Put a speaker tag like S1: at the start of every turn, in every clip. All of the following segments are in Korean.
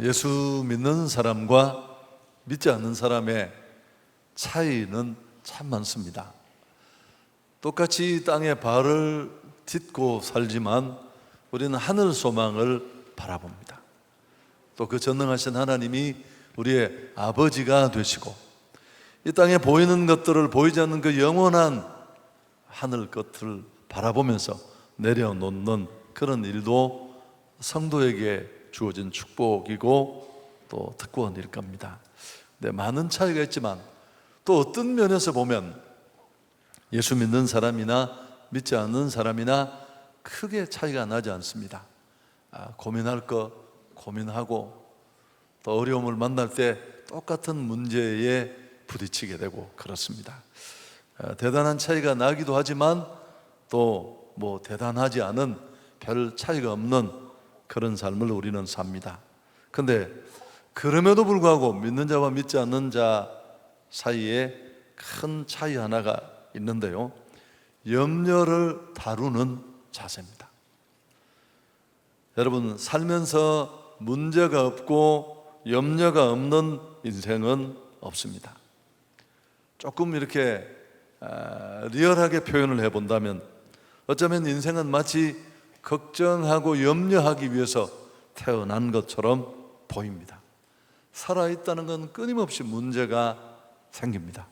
S1: 예수 믿는 사람과 믿지 않는 사람의 차이는 참 많습니다. 똑같이 땅에 발을 딛고 살지만 우리는 하늘 소망을 바라봅니다. 또 그 전능하신 하나님이 우리의 아버지가 되시고 이 땅에 보이는 것들을 보이지 않는 그 영원한 하늘 것을 바라보면서 내려놓는 그런 일도 성도에게 주어진 축복이고 또 특권일 겁니다. 네, 많은 차이가 있지만 또 어떤 면에서 보면 예수 믿는 사람이나 믿지 않는 사람이나 크게 차이가 나지 않습니다. 고민할 거 고민하고 또 어려움을 만날 때 똑같은 문제에 부딪히게 되고 그렇습니다. 대단한 차이가 나기도 하지만 또 뭐 대단하지 않은 별 차이가 없는 그런 삶을 우리는 삽니다. 근데 그럼에도 불구하고 믿는 자와 믿지 않는 자 사이에 큰 차이 하나가 있는데요, 염려를 다루는 자세입니다. 여러분, 살면서 문제가 없고 염려가 없는 인생은 없습니다. 조금 이렇게 리얼하게 표현을 해본다면 어쩌면 인생은 마치 걱정하고 염려하기 위해서 태어난 것처럼 보입니다. 살아있다는 건 끊임없이 문제가 생깁니다.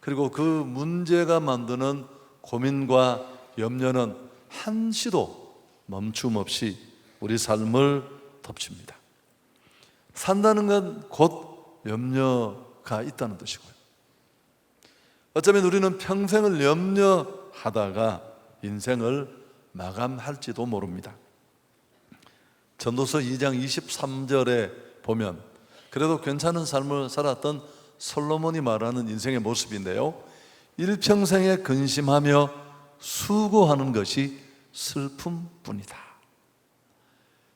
S1: 그리고 그 문제가 만드는 고민과 염려는 한시도 멈춤 없이 우리 삶을 덮칩니다. 산다는 건 곧 염려가 있다는 뜻이고요. 어쩌면 우리는 평생을 염려하다가 인생을 마감할지도 모릅니다. 전도서 2장 23절에 보면 그래도 괜찮은 삶을 살았던 솔로몬이 말하는 인생의 모습인데요, 일평생에 근심하며 수고하는 것이 슬픔뿐이다.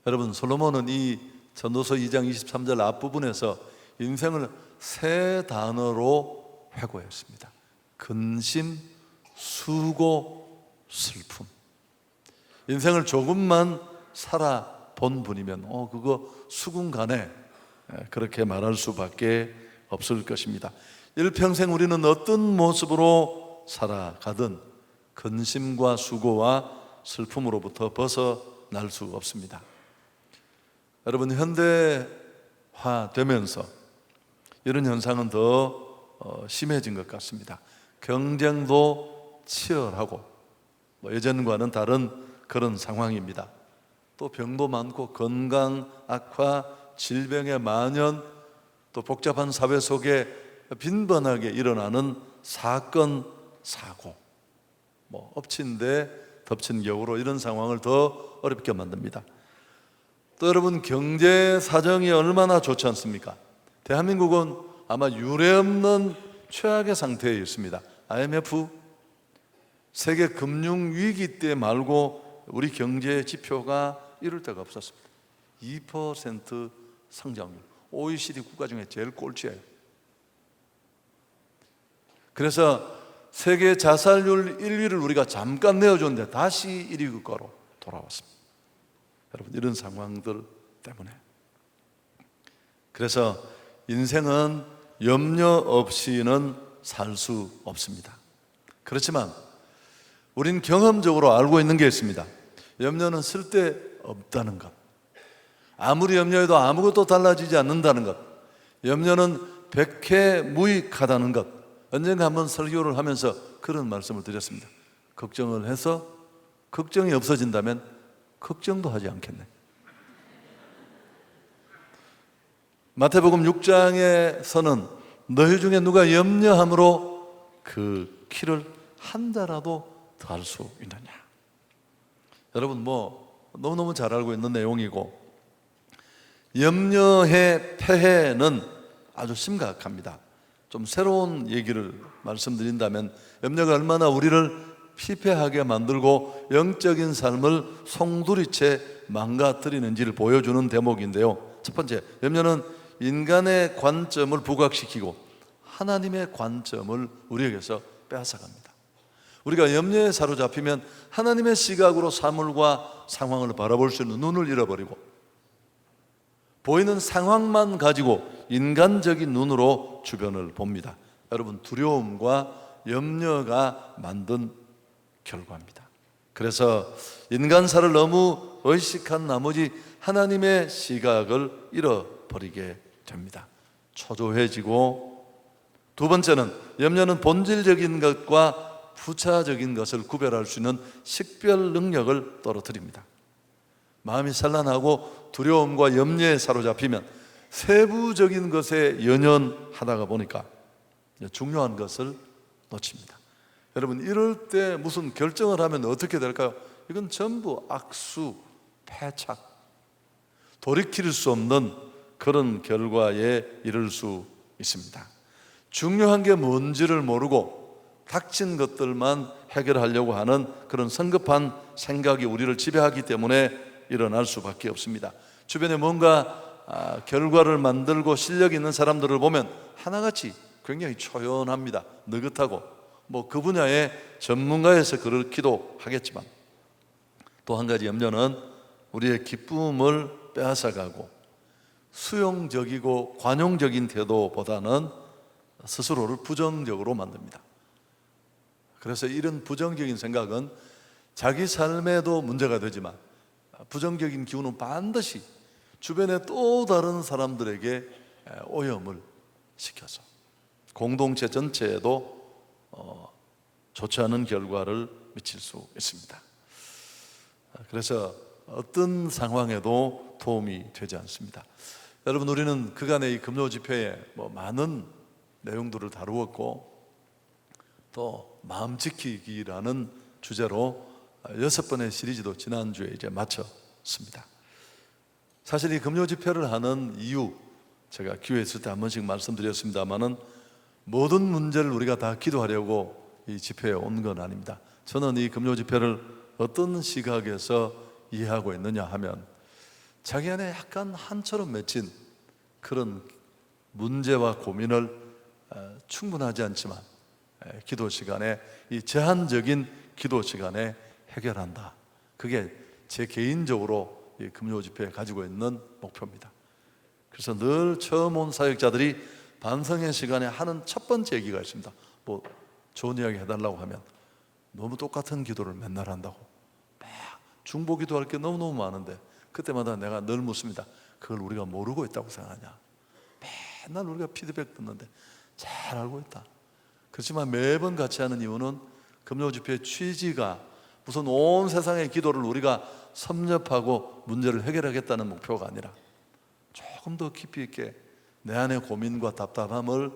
S1: 여러분, 솔로몬은 이 전도서 2장 23절 앞부분에서 인생을 세 단어로 회고했습니다. 근심, 수고, 슬픔. 인생을 조금만 살아본 분이면 그거 수군간에 그렇게 말할 수밖에 없을 것입니다. 일평생 우리는 어떤 모습으로 살아가든 근심과 수고와 슬픔으로부터 벗어날 수 없습니다. 여러분, 현대화되면서 이런 현상은 더 심해진 것 같습니다. 경쟁도 치열하고 예전과는 다른 그런 상황입니다. 또 병도 많고 건강 악화, 질병의 만연, 또 복잡한 사회 속에 빈번하게 일어나는 사건, 사고, 엎친 데 덮친 격으로 이런 상황을 더 어렵게 만듭니다. 또 여러분, 경제 사정이 얼마나 좋지 않습니까? 대한민국은 아마 유례없는 최악의 상태에 있습니다. IMF, 세계 금융위기 때 말고 우리 경제 지표가 이럴 때가 없었습니다. 2% 성장률, OECD 국가 중에 제일 꼴찌예요. 그래서 세계 자살률 1위를 우리가 잠깐 내어줬는데 다시 1위 국가로 돌아왔습니다. 여러분, 이런 상황들 때문에. 그래서 인생은 염려 없이는 살 수 없습니다. 그렇지만 우린 경험적으로 알고 있는 게 있습니다. 염려는 쓸데없다는 것, 아무리 염려해도 아무것도 달라지지 않는다는 것, 염려는 백해무익하다는 것. 언젠가 한번 설교를 하면서 그런 말씀을 드렸습니다. 걱정을 해서 걱정이 없어진다면 걱정도 하지 않겠네. 마태복음 6장에서는 너희 중에 누가 염려함으로 그 키를 한 자라도 더할 수 있느냐. 여러분, 너무너무 잘 알고 있는 내용이고, 염려의 폐해는 아주 심각합니다. 좀 새로운 얘기를 말씀드린다면 염려가 얼마나 우리를 피폐하게 만들고 영적인 삶을 송두리째 망가뜨리는지를 보여주는 대목인데요, 첫 번째, 염려는 인간의 관점을 부각시키고 하나님의 관점을 우리에게서 빼앗아갑니다. 우리가 염려에 사로잡히면 하나님의 시각으로 사물과 상황을 바라볼 수 있는 눈을 잃어버리고 보이는 상황만 가지고 인간적인 눈으로 주변을 봅니다. 여러분, 두려움과 염려가 만든 결과입니다. 그래서 인간사를 너무 의식한 나머지 하나님의 시각을 잃어버리게 됩니다. 초조해지고, 두 번째는 염려는 본질적인 것과 부차적인 것을 구별할 수 있는 식별 능력을 떨어뜨립니다. 마음이 산란하고 두려움과 염려에 사로잡히면 세부적인 것에 연연하다가 보니까 중요한 것을 놓칩니다. 여러분, 이럴 때 무슨 결정을 하면 어떻게 될까요? 이건 전부 악수, 패착, 돌이킬 수 없는 그런 결과에 이를 수 있습니다. 중요한 게 뭔지를 모르고 닥친 것들만 해결하려고 하는 그런 성급한 생각이 우리를 지배하기 때문에 일어날 수밖에 없습니다. 주변에 뭔가 결과를 만들고 실력 있는 사람들을 보면 하나같이 굉장히 초연합니다. 느긋하고, 그 분야의 전문가여서 그렇기도 하겠지만, 또 한 가지 염려는 우리의 기쁨을 빼앗아가고 수용적이고 관용적인 태도보다는 스스로를 부정적으로 만듭니다. 그래서 이런 부정적인 생각은 자기 삶에도 문제가 되지만 부정적인 기운은 반드시 주변의 또 다른 사람들에게 오염을 시켜서 공동체 전체에도 좋지 않은 결과를 미칠 수 있습니다. 그래서 어떤 상황에도 도움이 되지 않습니다. 여러분, 우리는 그간의 이 금요 집회에 많은 내용들을 다루었고, 또 마음 지키기라는 주제로 6번의 시리즈도 지난주에 이제 마쳤습니다. 사실 이 금요 집회를 하는 이유, 제가 기회 있을 때 한 번씩 말씀드렸습니다만은 모든 문제를 우리가 다 기도하려고 이 집회에 온 건 아닙니다. 저는 이 금요 집회를 어떤 시각에서 이해하고 있느냐 하면, 자기 안에 약간 한처럼 맺힌 그런 문제와 고민을 충분하지 않지만 기도 시간에, 이 제한적인 기도 시간에 해결한다. 그게 제 개인적으로 이 금요 집회에 가지고 있는 목표입니다. 그래서 늘 처음 온 사역자들이 반성의 시간에 하는 첫 번째 얘기가 있습니다. 좋은 이야기 해달라고 하면 너무 똑같은 기도를 맨날 한다고. 중보 기도할 게 너무너무 많은데 그때마다 내가 늘 묻습니다. 그걸 우리가 모르고 있다고 생각하냐? 맨날 우리가 피드백 듣는데 잘 알고 있다. 그렇지만 매번 같이 하는 이유는 금요 집회의 취지가 무슨 온 세상의 기도를 우리가 섭렵하고 문제를 해결하겠다는 목표가 아니라 조금 더 깊이 있게 내 안의 고민과 답답함을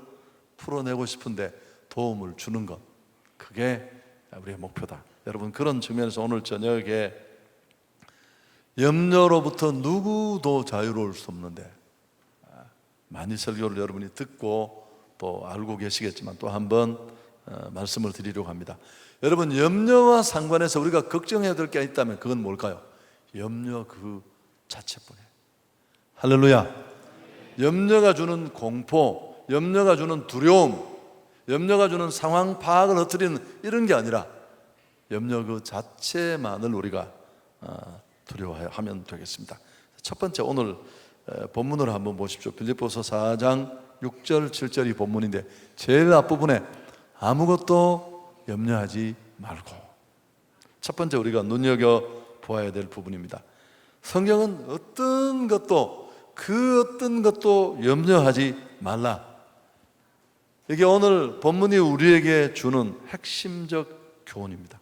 S1: 풀어내고 싶은데 도움을 주는 것, 그게 우리의 목표다. 여러분, 그런 측면에서 오늘 저녁에 염려로부터 누구도 자유로울 수 없는데, 많이 설교를 여러분이 듣고 또 알고 계시겠지만 또 한번 말씀을 드리려고 합니다. 여러분, 염려와 상관해서 우리가 걱정해야 될 게 있다면 그건 뭘까요? 염려 그 자체뿐이에요. 할렐루야. 염려가 주는 공포, 염려가 주는 두려움, 염려가 주는 상황 파악을 흩트리는 이런 게 아니라 염려 그 자체만을 우리가 두려워하면 되겠습니다. 첫 번째, 오늘 본문을 한번 보십시오. 빌립보서 4장 6절 7절이 본문인데 제일 앞부분에 아무것도 염려하지 말고, 첫 번째 우리가 눈여겨보아야 될 부분입니다. 성경은 어떤 것도 염려하지 말라. 이게 오늘 본문이 우리에게 주는 핵심적 교훈입니다.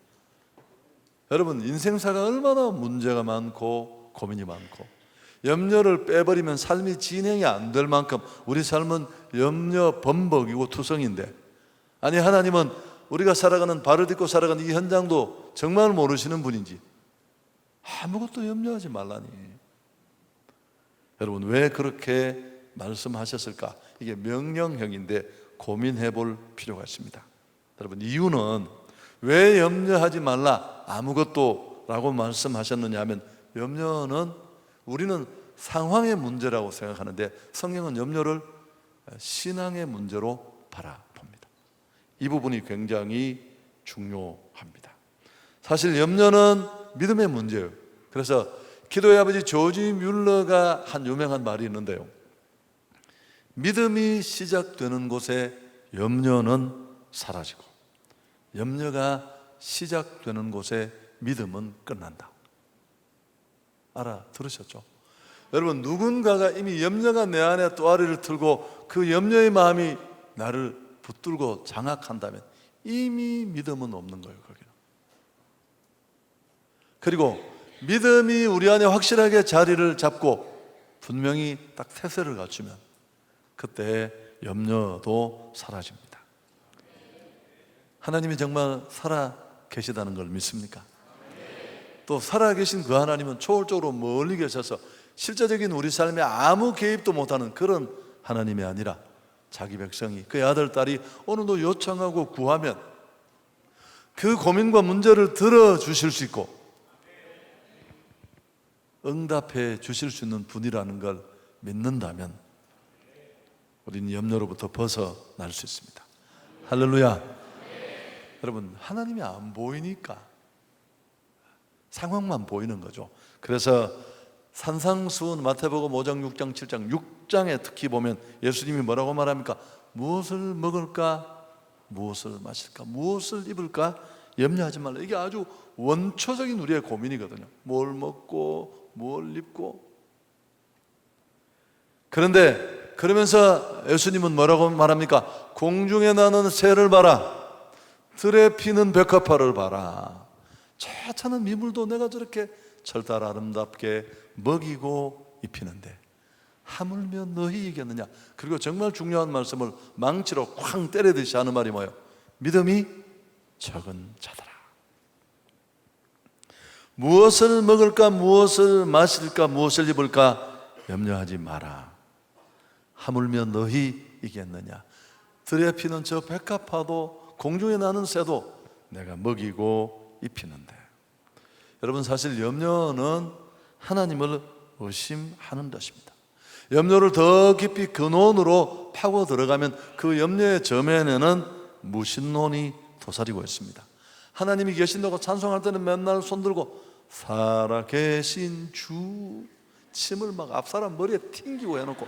S1: 여러분, 인생사가 얼마나 문제가 많고 고민이 많고, 염려를 빼버리면 삶이 진행이 안 될 만큼 우리 삶은 염려 범벅이고 투성인데, 아니 하나님은 우리가 살아가는, 발을 딛고 살아가는 이 현장도 정말 모르시는 분인지 아무것도 염려하지 말라니. 여러분, 왜 그렇게 말씀하셨을까? 이게 명령형인데 고민해 볼 필요가 있습니다. 여러분, 이유는 왜 염려하지 말라, 아무것도 라고 말씀하셨느냐 하면, 염려는 우리는 상황의 문제라고 생각하는데 성경은 염려를 신앙의 문제로 바라봅니다. 이 부분이 굉장히 중요합니다. 사실 염려는 믿음의 문제예요. 그래서 기도의 아버지 조지 뮬러가 한 유명한 말이 있는데요, 믿음이 시작되는 곳에 염려는 사라지고 염려가 시작되는 곳에 믿음은 끝난다. 알아들으셨죠? 여러분, 누군가가 이미 염려가 내 안에 또아리를 틀고 그 염려의 마음이 나를 붙들고 장악한다면 이미 믿음은 없는 거예요, 거기는. 그리고 믿음이 우리 안에 확실하게 자리를 잡고 분명히 딱 태세를 갖추면 그때 염려도 사라집니다. 하나님이 정말 살아 계시다는 걸 믿습니까? 또 살아계신 그 하나님은 초월적으로 멀리 계셔서 실제적인 우리 삶에 아무 개입도 못하는 그런 하나님이 아니라 자기 백성이, 그의 아들, 딸이 어느 정도 요청하고 구하면 그 고민과 문제를 들어주실 수 있고 응답해 주실 수 있는 분이라는 걸 믿는다면 우리는 염려로부터 벗어날 수 있습니다. 할렐루야. 여러분, 하나님이 안 보이니까 상황만 보이는 거죠. 그래서 산상수훈 마태복음 5장, 6장, 7장, 6장에 특히 보면 예수님이 뭐라고 말합니까? 무엇을 먹을까? 무엇을 마실까? 무엇을 입을까? 염려하지 말라. 이게 아주 원초적인 우리의 고민이거든요. 뭘 먹고 뭘 입고. 그런데 그러면서 예수님은 뭐라고 말합니까? 공중에 나는 새를 봐라, 들에 피는 백합화를 봐라. 차차는 미물도 내가 저렇게 철달 아름답게 먹이고 입히는데 하물며 너희 이겠느냐. 그리고 정말 중요한 말씀을 망치로 쾅 때리듯이 하는 말이 뭐예요? 믿음이 적은 자들아, 무엇을 먹을까, 무엇을 마실까, 무엇을 입을까 염려하지 마라. 하물며 너희 이겠느냐. 들에 피는 저 백합화도 공중에 나는 새도 내가 먹이고 입히는데. 여러분, 사실 염려는 하나님을 의심하는 것입니다. 염려를 더 깊이 근원으로 파고 들어가면 그 염려의 저면에는 무신론이 도사리고 있습니다. 하나님이 계신다고 찬송할 때는 맨날 손들고 살아계신 주, 침을 막 앞사람 머리에 튕기고 해놓고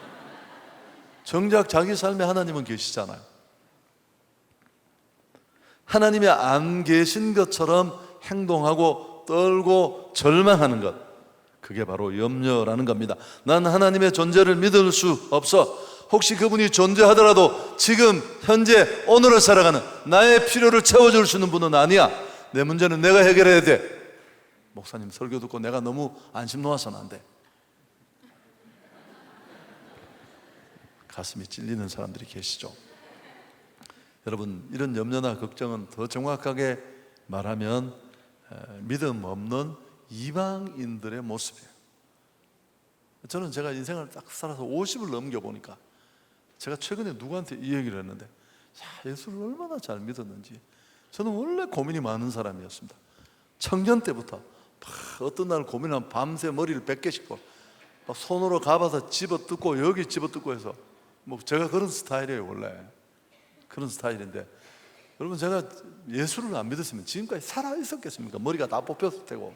S1: 정작 자기 삶에 하나님은 계시잖아요. 하나님이 안 계신 것처럼 행동하고 떨고 절망하는 것, 그게 바로 염려라는 겁니다. 난 하나님의 존재를 믿을 수 없어. 혹시 그분이 존재하더라도 지금 현재 오늘을 살아가는 나의 필요를 채워줄 수 있는 분은 아니야. 내 문제는 내가 해결해야 돼. 목사님 설교 듣고 내가 너무 안심 놓아서는 안 돼. 가슴이 찔리는 사람들이 계시죠. 여러분, 이런 염려나 걱정은 더 정확하게 말하면 믿음 없는 이방인들의 모습이에요. 저는 제가 인생을 딱 살아서 50을 넘겨보니까 제가 최근에 누구한테 이 얘기를 했는데, 예수를 얼마나 잘 믿었는지. 저는 원래 고민이 많은 사람이었습니다. 청년 때부터 어떤 날 고민하면 밤새 머리를 100개 씻고 손으로 가봐서 집어뜯고 여기 집어뜯고 해서 제가 그런 스타일이에요. 원래 그런 스타일인데, 여러분, 제가 예수를 안 믿었으면 지금까지 살아 있었겠습니까? 머리가 다 뽑혔을 테고.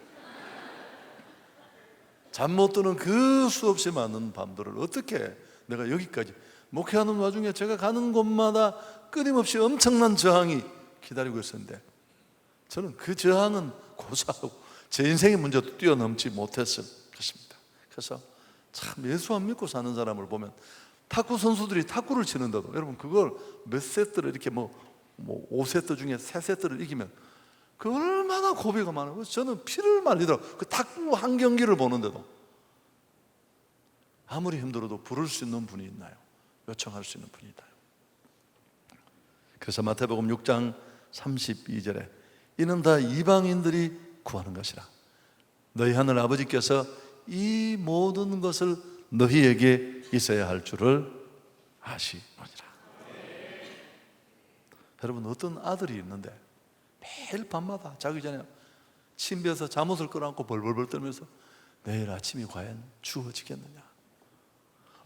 S1: 잠 못 드는 그 수없이 많은 밤들을 어떻게 내가 여기까지 목회하는 와중에 제가 가는 곳마다 끊임없이 엄청난 저항이 기다리고 있었는데, 저는 그 저항은 고사하고 제 인생의 문제도 뛰어넘지 못했을 것입니다. 그래서 참 예수 안 믿고 사는 사람을 보면, 탁구 선수들이 탁구를 치는데도 여러분 그걸 몇 세트를 이렇게 5세트 중에 3세트를 이기면 그 얼마나 고비가 많아요. 그래서 저는 피를 말리더라고요. 그 탁구 한 경기를 보는데도 아무리 힘들어도 부를 수 있는 분이 있나요? 요청할 수 있는 분이 있나요? 그래서 마태복음 6장 32절에 이는 다 이방인들이 구하는 것이라. 너희 하늘 아버지께서 이 모든 것을 너희에게 있어야 할 줄을 아시느니라. 여러분, 어떤 아들이 있는데 매일 밤마다 자기 전에 침대에서 잠옷을 끌어안고 벌벌벌 떨면서 내일 아침이 과연 주어지겠느냐,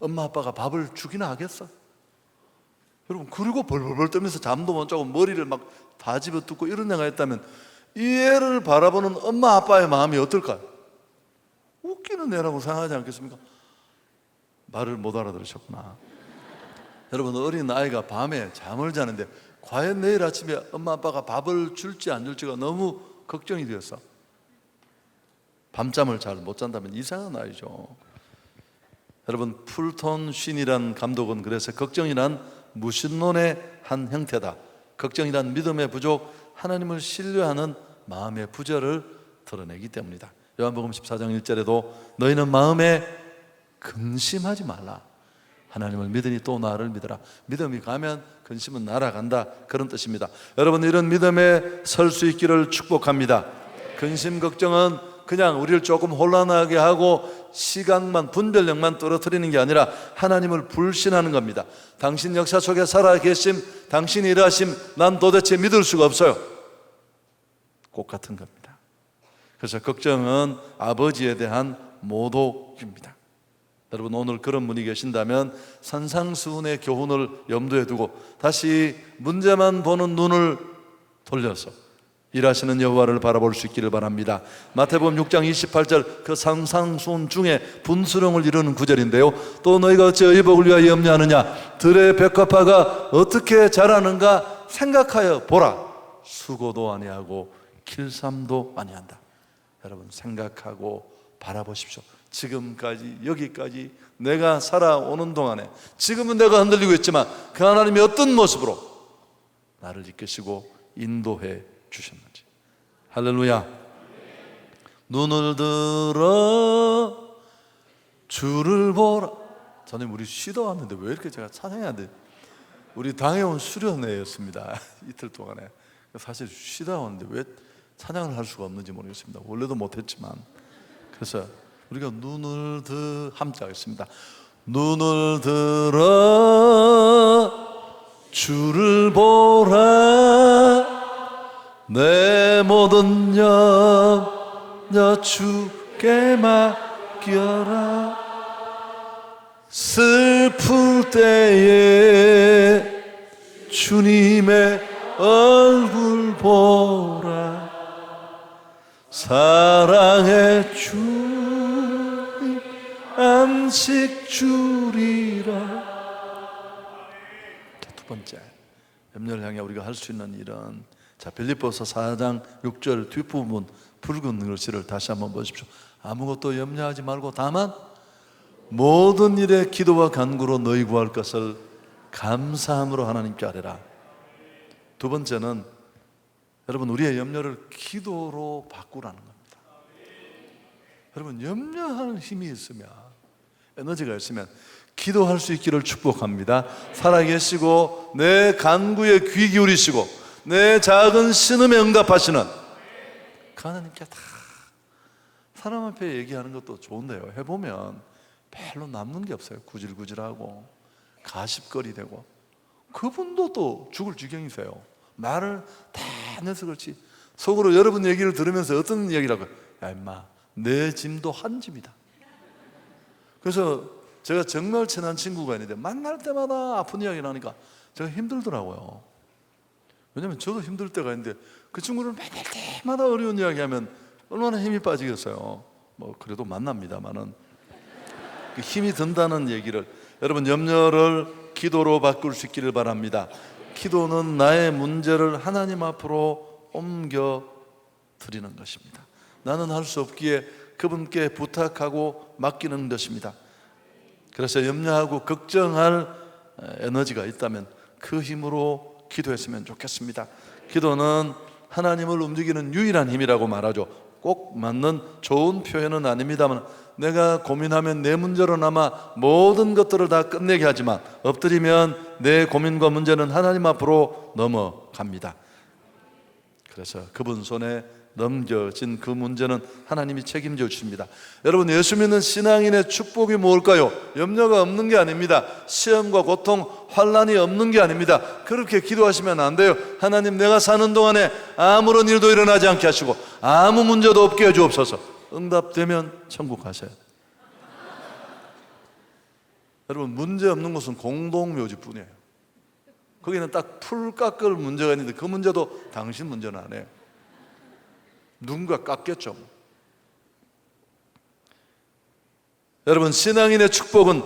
S1: 엄마 아빠가 밥을 주기나 하겠어? 여러분, 그리고 벌벌벌 떨면서 잠도 못 자고 머리를 막 다 집어뜯고 이런 애가 있다면 이 애를 바라보는 엄마 아빠의 마음이 어떨까요? 웃기는 애라고 생각하지 않겠습니까? 말을 못 알아들으셨구나. 여러분, 어린 아이가 밤에 잠을 자는데 과연 내일 아침에 엄마 아빠가 밥을 줄지 안 줄지가 너무 걱정이 되었어. 밤잠을 잘 못 잔다면 이상한 아이죠. 여러분, 풀톤 쉰이란 감독은 그래서 걱정이란 무신론의 한 형태다, 걱정이란 믿음의 부족, 하나님을 신뢰하는 마음의 부재를 드러내기 때문이다. 요한복음 14장 1절에도 너희는 마음에 근심하지 말라, 하나님을 믿으니 또 나를 믿어라. 믿음이 가면 근심은 날아간다, 그런 뜻입니다. 여러분, 이런 믿음에 설 수 있기를 축복합니다. 근심 걱정은 그냥 우리를 조금 혼란하게 하고 시각만, 분별력만 떨어뜨리는 게 아니라 하나님을 불신하는 겁니다. 당신 역사 속에 살아계심, 당신이 일하심, 난 도대체 믿을 수가 없어요. 꼭 같은 겁니다. 그래서 걱정은 아버지에 대한 모독입니다. 여러분, 오늘 그런 분이 계신다면 산상수훈의 교훈을 염두에 두고 다시 문제만 보는 눈을 돌려서 일하시는 여호와를 바라볼 수 있기를 바랍니다. 마태복음 6장 28절 그 산상수훈 중에 분수령을 이루는 구절인데요, 또 너희가 어찌 의복을 위하여 염려하느냐, 들의 백합화가 어떻게 자라는가 생각하여 보라. 수고도 아니하고 길쌈도 아니한다. 여러분, 생각하고 바라보십시오. 지금까지 여기까지 내가 살아오는 동안에 지금은 내가 흔들리고 있지만 그 하나님이 어떤 모습으로 나를 이끄시고 인도해 주셨는지. 할렐루야. 눈을 들어 주를 보라. 저는 우리 쉬다 왔는데 왜 이렇게 제가 찬양해야 돼? 우리 당해온 수련회였습니다. 이틀 동안에. 사실 쉬다 왔는데 왜 찬양을 할 수가 없는지 모르겠습니다. 원래도 못했지만. 그래서 우리가 눈을 함께 하겠습니다. 눈을 들어 주를 보라, 내 모든 염려 주께 맡겨라. 슬플 때에 주님의 얼굴 보라, 사랑의 주님 안식 주리라. 두 번째, 염려를 향해 우리가 할 수 있는 일은, 자, 빌립보서 4장 6절 뒷부분 붉은 글씨를 다시 한번 보십시오. 아무것도 염려하지 말고 다만 모든 일에 기도와 간구로 너희 구할 것을 감사함으로 하나님께 아뢰라. 두 번째는 여러분, 우리의 염려를 기도로 바꾸라는 겁니다. 여러분, 염려하는 힘이 있으면, 에너지가 있으면 기도할 수 있기를 축복합니다. 살아계시고 내 간구에 귀 기울이시고 내 작은 신음에 응답하시는 그 하나님께 다, 사람 앞에 얘기하는 것도 좋은데요, 해보면 별로 남는 게 없어요. 구질구질하고 가십거리되고. 그분도 또 죽을 지경이세요. 말을 다 내서 그렇지 속으로 여러분 얘기를 들으면서 어떤 얘기라고요? 야 임마, 내 짐도 한 짐이다. 그래서 제가 정말 친한 친구가 있는데 만날 때마다 아픈 이야기를 하니까 제가 힘들더라고요. 왜냐면 저도 힘들 때가 있는데 그 친구를 만날 때마다 어려운 이야기하면 얼마나 힘이 빠지겠어요. 뭐 그래도 만납니다만은 그 힘이 든다는 얘기를, 여러분, 염려를 기도로 바꿀 수 있기를 바랍니다. 기도는 나의 문제를 하나님 앞으로 옮겨 드리는 것입니다. 나는 할 수 없기에 그분께 부탁하고 맡기는 것입니다. 그래서 염려하고 걱정할 에너지가 있다면 그 힘으로 기도했으면 좋겠습니다. 기도는 하나님을 움직이는 유일한 힘이라고 말하죠. 꼭 맞는 좋은 표현은 아닙니다만, 내가 고민하면 내 문제로나마 모든 것들을 다 끝내게 하지만 엎드리면 내 고민과 문제는 하나님 앞으로 넘어갑니다. 그래서 그분 손에 넘겨진 그 문제는 하나님이 책임져 주십니다. 여러분, 예수 믿는 신앙인의 축복이 뭘까요? 염려가 없는 게 아닙니다. 시험과 고통, 환난이 없는 게 아닙니다. 그렇게 기도하시면 안 돼요. 하나님, 내가 사는 동안에 아무런 일도 일어나지 않게 하시고 아무 문제도 없게 해주옵소서. 응답되면 천국 가셔야 돼요. 여러분, 문제 없는 곳은 공동묘지뿐이에요. 거기는 딱 풀 깎을 문제가 있는데 그 문제도 당신 문제는 아니에요. 누군가 깎겠죠. 여러분, 신앙인의 축복은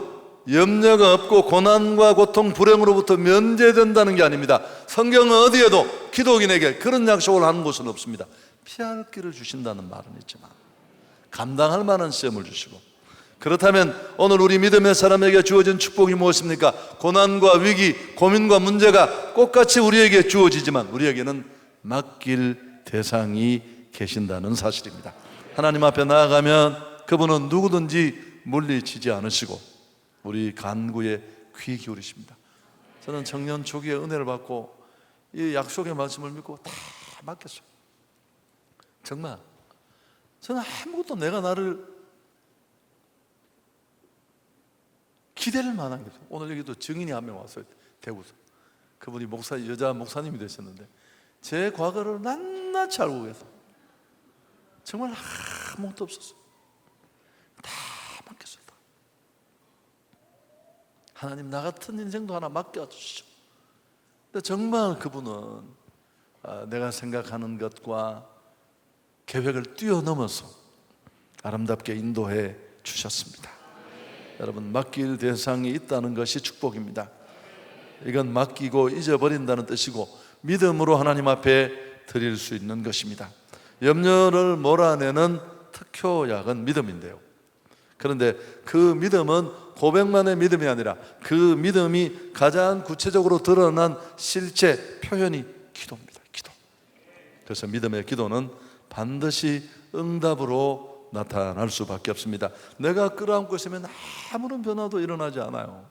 S1: 염려가 없고 고난과 고통, 불행으로부터 면제된다는 게 아닙니다. 성경은 어디에도 기독인에게 그런 약속을 하는 곳은 없습니다. 피할 길을 주신다는 말은 있지만 감당할 만한 시험을 주시고, 그렇다면 오늘 우리 믿음의 사람에게 주어진 축복이 무엇입니까? 고난과 위기, 고민과 문제가 똑같이 우리에게 주어지지만 우리에게는 맡길 대상이 계신다는 사실입니다. 하나님 앞에 나아가면 그분은 누구든지 물리치지 않으시고 우리 간구에 귀 기울이십니다. 저는 청년 초기에 은혜를 받고 이 약속의 말씀을 믿고 다 맡겼어요. 정말 저는 아무것도 내가 나를 기대를 만한 거죠. 오늘 여기도 증인이 한 명 왔어요. 대구에서. 그분이 여자 목사님이 되셨는데 제 과거를 낱낱이 알고 계세요. 정말 아무것도 없었어요. 다 맡겼어요. 하나님, 나 같은 인생도 하나 맡겨주시죠. 근데 정말 그분은 내가 생각하는 것과 계획을 뛰어넘어서 아름답게 인도해 주셨습니다. 여러분, 맡길 대상이 있다는 것이 축복입니다. 이건 맡기고 잊어버린다는 뜻이고 믿음으로 하나님 앞에 드릴 수 있는 것입니다. 염려를 몰아내는 특효약은 믿음인데요, 그런데 그 믿음은 고백만의 믿음이 아니라 그 믿음이 가장 구체적으로 드러난 실제 표현이 기도입니다. 기도. 그래서 믿음의 기도는 반드시 응답으로 나타날 수밖에 없습니다. 내가 끌어안고 있으면 아무런 변화도 일어나지 않아요.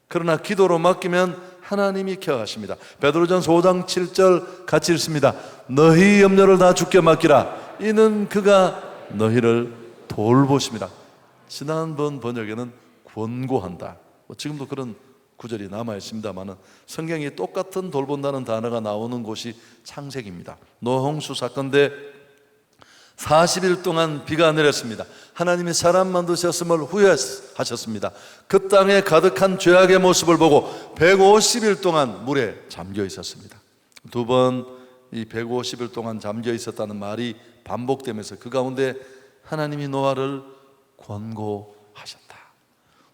S1: 그러나 기도로 맡기면 하나님이 케어하십니다. 베드로전서 5장 7절 같이 읽습니다. 너희 염려를 다 주께 맡기라. 이는 그가 너희를 돌보십니다. 지난번 번역에는 권고한다. 지금도 그런 구절이 남아 있습니다만 성경이 똑같은 돌본다는 단어가 나오는 곳이 창세기입니다. 노홍수 사건 때 40일 동안 비가 내렸습니다. 하나님이 사람 만드셨음을 후회하셨습니다. 그 땅에 가득한 죄악의 모습을 보고 150일 동안 물에 잠겨 있었습니다. 두 번 이 150일 동안 잠겨 있었다는 말이 반복되면서 그 가운데 하나님이 노아를 권고하셨다.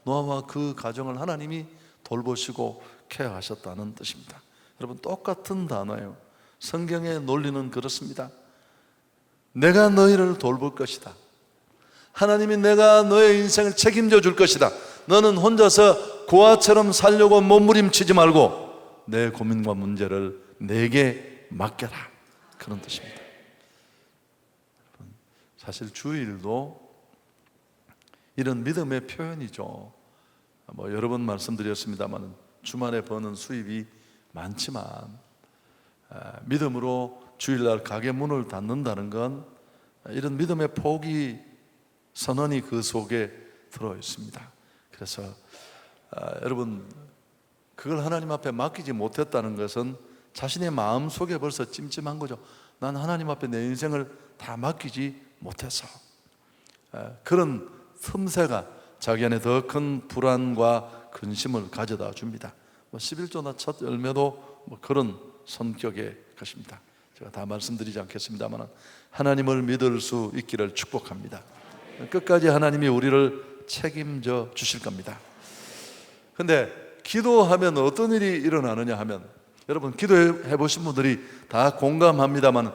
S1: 노아와 그 가정을 하나님이 돌보시고 케어하셨다는 뜻입니다. 여러분, 똑같은 단어예요. 성경의 논리는 그렇습니다. 내가 너희를 돌볼 것이다. 하나님이 내가 너의 인생을 책임져 줄 것이다. 너는 혼자서 고아처럼 살려고 몸부림치지 말고 내 고민과 문제를 내게 맡겨라. 그런 뜻입니다. 사실 주일도 이런 믿음의 표현이죠. 여러 번 말씀드렸습니다만 주말에 버는 수입이 많지만 믿음으로 주일날 가게 문을 닫는다는 건 이런 믿음의 포기 선언이 그 속에 들어 있습니다. 그래서 여러분, 그걸 하나님 앞에 맡기지 못했다는 것은 자신의 마음 속에 벌써 찜찜한 거죠. 난 하나님 앞에 내 인생을 다 맡기지 못해서. 그런 틈새가 자기 안에 더 큰 불안과 근심을 가져다 줍니다. 11조나 첫 열매도 그런 성격의 것입니다. 제가 다 말씀드리지 않겠습니다만 하나님을 믿을 수 있기를 축복합니다. 끝까지 하나님이 우리를 책임져 주실 겁니다. 근데 기도하면 어떤 일이 일어나느냐 하면, 여러분 기도해 보신 분들이 다 공감합니다만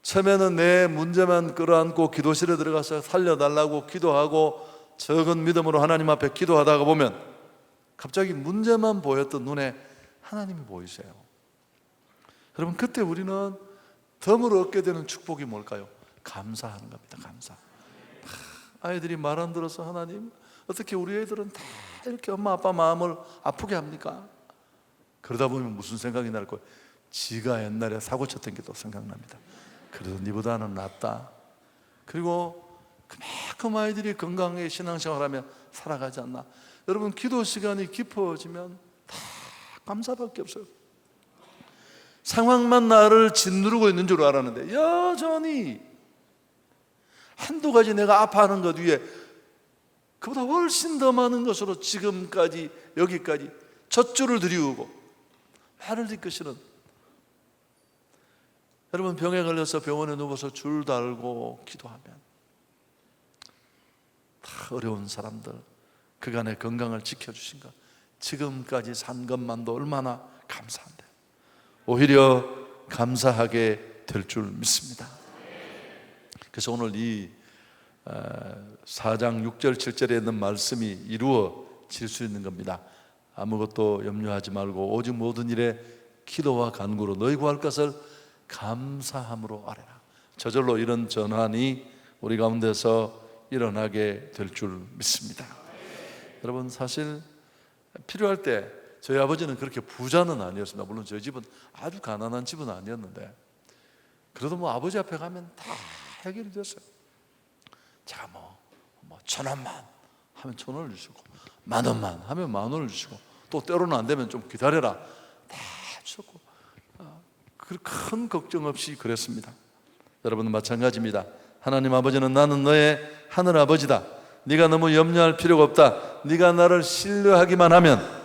S1: 처음에는 내 문제만 끌어안고 기도실에 들어가서 살려달라고 기도하고 적은 믿음으로 하나님 앞에 기도하다가 보면 갑자기 문제만 보였던 눈에 하나님이 보이세요. 여러분, 그때 우리는 덤을 얻게 되는 축복이 뭘까요? 감사하는 겁니다. 감사. 아이들이 말 안 들어서 하나님, 어떻게 우리 애들은 다 이렇게 엄마 아빠 마음을 아프게 합니까? 그러다 보면 무슨 생각이 날 거예요? 지가 옛날에 사고 쳤던 게 또 생각납니다. 그래도 니보다는 낫다. 그리고 그만큼 아이들이 건강하게 신앙생활하며 살아가지 않나. 여러분, 기도 시간이 깊어지면 다 감사밖에 없어요. 상황만 나를 짓누르고 있는 줄 알았는데 여전히 한두 가지 내가 아파하는 것 위에 그보다 훨씬 더 많은 것으로 지금까지 여기까지 젖줄을 들이우고 나를 이끄시는, 여러분 병에 걸려서 병원에 누워서 줄 달고 기도하면 다 어려운 사람들 그간의 건강을 지켜주신 것, 지금까지 산 것만도 얼마나 감사한데, 오히려 감사하게 될 줄 믿습니다. 그래서 오늘 이 4장 6절 7절에 있는 말씀이 이루어질 수 있는 겁니다. 아무것도 염려하지 말고 오직 모든 일에 기도와 간구로 너희 구할 것을 감사함으로 아뢰라. 저절로 이런 전환이 우리 가운데서 일어나게 될 줄 믿습니다. 여러분, 사실 필요할 때 저희 아버지는 그렇게 부자는 아니었습니다. 물론 저희 집은 아주 가난한 집은 아니었는데, 그래도 뭐 아버지 앞에 가면 다 해결이 됐어요. 제가 뭐 1,000원만 하면 1,000원을 주시고, 10,000원만 하면 10,000원을 주시고, 또 때로는 안 되면 좀 기다려라 다 주셨고, 큰 걱정 없이 그랬습니다. 여러분은 마찬가지입니다. 하나님 아버지는 나는 너의 하늘 아버지다, 네가 너무 염려할 필요가 없다, 네가 나를 신뢰하기만 하면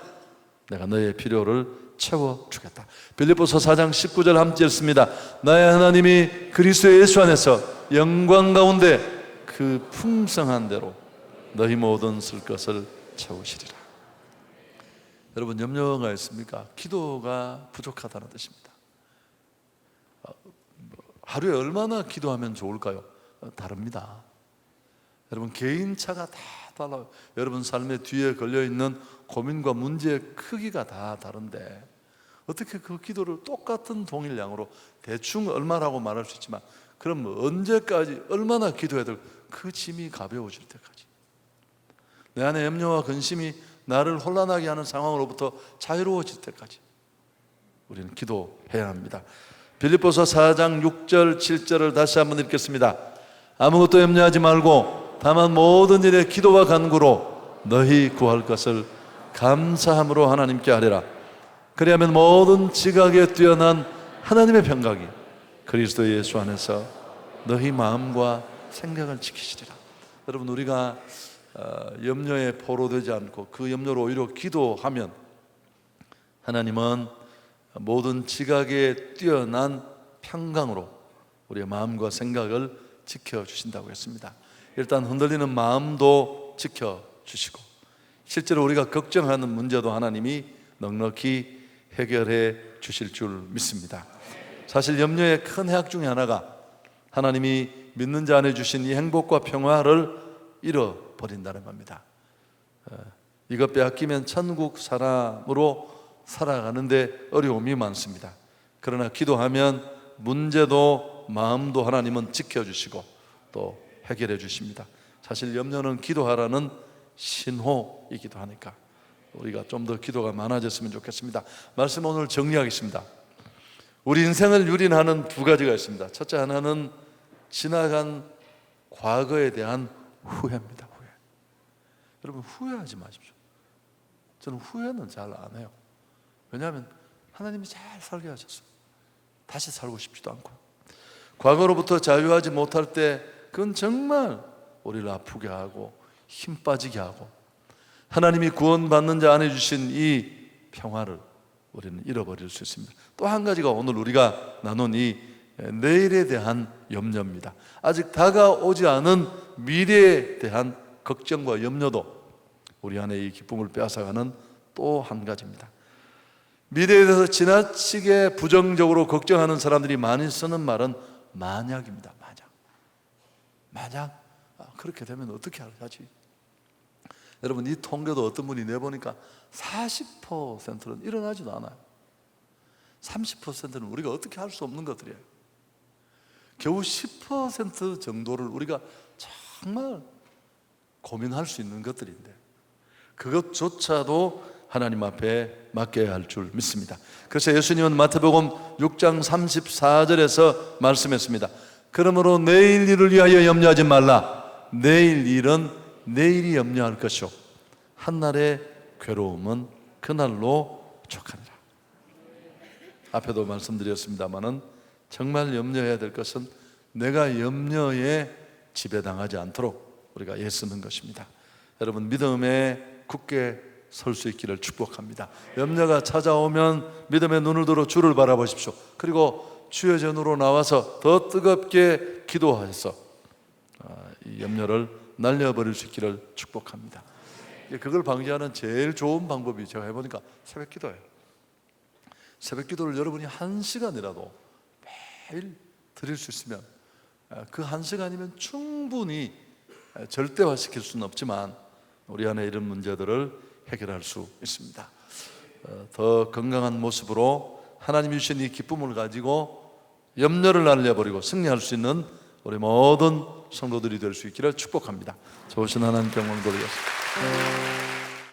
S1: 내가 너의 필요를 채워주겠다. 빌립보서 4장 19절 함께 읽습니다. 나의 하나님이 그리스도 예수 안에서 영광 가운데 그 풍성한 대로 너희 모든 쓸 것을 채우시리라. 여러분, 염려가 있습니까? 기도가 부족하다는 뜻입니다. 하루에 얼마나 기도하면 좋을까요? 다릅니다. 여러분, 개인차가 다 달라요. 여러분 삶의 뒤에 걸려있는 고민과 문제의 크기가 다 다른데 어떻게 그 기도를 똑같은 동일량으로 대충 얼마라고 말할 수 있지만, 그럼 언제까지 얼마나 기도해야 될까? 그 짐이 가벼워질 때까지, 내 안에 염려와 근심이 나를 혼란하게 하는 상황으로부터 자유로워질 때까지 우리는 기도해야 합니다. 빌립보서 4장 6절 7절을 다시 한번 읽겠습니다. 아무것도 염려하지 말고 다만 모든 일에 기도와 간구로 너희 구할 것을 감사함으로 하나님께 하리라. 그리하면 모든 지각에 뛰어난 하나님의 평강이 그리스도 예수 안에서 너희 마음과 생각을 지키시리라. 여러분, 우리가 염려에 포로되지 않고 그 염려로 오히려 기도하면 하나님은 모든 지각에 뛰어난 평강으로 우리의 마음과 생각을 지켜주신다고 했습니다. 일단 흔들리는 마음도 지켜주시고, 실제로 우리가 걱정하는 문제도 하나님이 넉넉히 해결해 주실 줄 믿습니다. 사실 염려의 큰 해악 중에 하나가 하나님이 믿는 자 안에 주신 이 행복과 평화를 잃어버린다는 겁니다. 이것 빼앗기면 천국 사람으로 살아가는데 어려움이 많습니다. 그러나 기도하면 문제도 마음도 하나님은 지켜주시고 또 해결해 주십니다. 사실 염려는 기도하라는 신호이기도 하니까 우리가 좀 더 기도가 많아졌으면 좋겠습니다. 말씀 오늘 정리하겠습니다. 우리 인생을 유린하는 두 가지가 있습니다. 첫째 하나는 지나간 과거에 대한 후회입니다. 후회. 여러분, 후회하지 마십시오. 저는 후회는 잘 안 해요. 왜냐하면 하나님이 잘 살게 하셨어요. 다시 살고 싶지도 않고, 과거로부터 자유하지 못할 때 그건 정말 우리를 아프게 하고 힘 빠지게 하고, 하나님이 구원받는 자 안에 주신 이 평화를 우리는 잃어버릴 수 있습니다. 또 한 가지가 오늘 우리가 나눈 이 내일에 대한 염려입니다. 아직 다가오지 않은 미래에 대한 걱정과 염려도 우리 안에 이 기쁨을 빼앗아가는 또 한 가지입니다. 미래에 대해서 지나치게 부정적으로 걱정하는 사람들이 많이 쓰는 말은 만약입니다. 만약 그렇게 되면 어떻게 하지? 여러분, 이 통계도 어떤 분이 내보니까 40%는 일어나지도 않아요. 30%는 우리가 어떻게 할 수 없는 것들이에요. 겨우 10% 정도를 우리가 정말 고민할 수 있는 것들인데, 그것조차도 하나님 앞에 맡겨야 할 줄 믿습니다. 그래서 예수님은 마태복음 6장 34절에서 말씀했습니다. 그러므로 내일 일을 위하여 염려하지 말라. 내일 일은 내일이 염려할 것이요 한날의 괴로움은 그날로 족하니라. 앞에도 말씀드렸습니다마는 정말 염려해야 될 것은 내가 염려에 지배당하지 않도록 우리가 애쓰는 것입니다. 여러분, 믿음에 굳게 설 수 있기를 축복합니다. 염려가 찾아오면 믿음의 눈을 들어 주를 바라보십시오. 그리고 주의 전으로 나와서 더 뜨겁게 기도하셔서 이 염려를 날려버릴 수 있기를 축복합니다. 그걸 방지하는 제일 좋은 방법이 제가 해보니까 새벽 기도예요. 새벽 기도를 여러분이 1시간이라도 매일 드릴 수 있으면 그 1시간이면 충분히 절대화시킬 수는 없지만 우리 안에 이런 문제들을 해결할 수 있습니다. 더 건강한 모습으로 하나님이 주신 이 기쁨을 가지고 염려를 날려버리고 승리할 수 있는 우리 모든 성도들이 될 수 있기를 축복합니다. 좋으신 하나님께 영광 돌리겠습니다.